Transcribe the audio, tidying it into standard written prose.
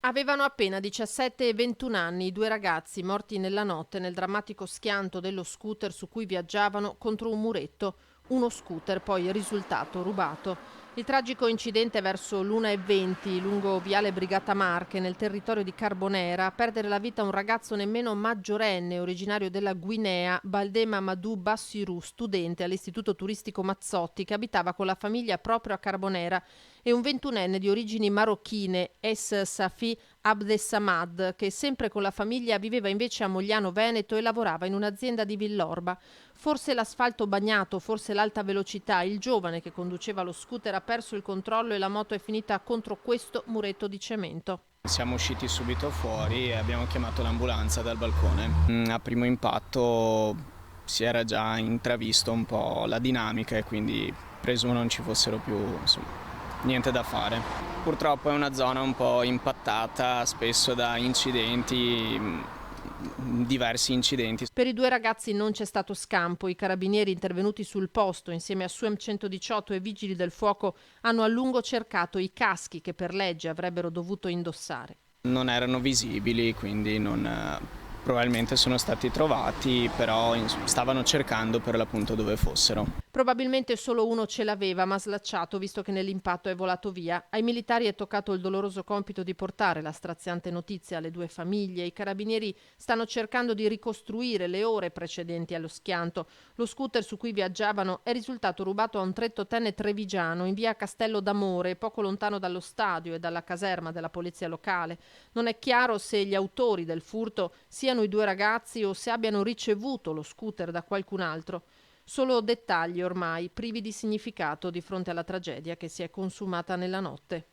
Avevano appena 17 e 21 anni i due ragazzi morti nella notte nel drammatico schianto dello scooter su cui viaggiavano contro un muretto. Uno scooter poi risultato rubato. Il tragico incidente verso l'1:20 lungo Viale Brigata Marche nel territorio di Carbonera. A perdere la vita un ragazzo nemmeno maggiorenne originario della Guinea, Baldé Mamadou Bassirou, studente all'Istituto Turistico Mazzotti che abitava con la famiglia proprio a Carbonera, e un 21enne di origini marocchine, Es Safi Abdessamad, che sempre con la famiglia viveva invece a Mogliano Veneto e lavorava in un'azienda di Villorba. Forse l'asfalto bagnato, forse l'alta velocità, il giovane che conduceva lo scooter ha perso il controllo e la moto è finita contro questo muretto di cemento. Siamo usciti subito fuori e abbiamo chiamato l'ambulanza dal balcone. A primo impatto si era già intravisto un po' la dinamica e quindi presumo non ci fossero più niente da fare. Purtroppo è una zona un po' impattata spesso da incidenti, diversi incidenti. Per i due ragazzi non c'è stato scampo. I carabinieri intervenuti sul posto insieme a Suem 118 e vigili del fuoco hanno a lungo cercato i caschi che per legge avrebbero dovuto indossare. Non erano visibili, quindi probabilmente sono stati trovati, però stavano cercando per l'appunto dove fossero. Probabilmente solo uno ce l'aveva, ma slacciato, visto che nell'impatto è volato via. Ai militari è toccato il doloroso compito di portare la straziante notizia alle due famiglie. I carabinieri stanno cercando di ricostruire le ore precedenti allo schianto. Lo scooter su cui viaggiavano è risultato rubato a un 38enne trevigiano in via Castello d'Amore, poco lontano dallo stadio e dalla caserma della polizia locale. Non è chiaro se gli autori del furto siano i due ragazzi o se abbiano ricevuto lo scooter da qualcun altro. Solo dettagli ormai privi di significato di fronte alla tragedia che si è consumata nella notte.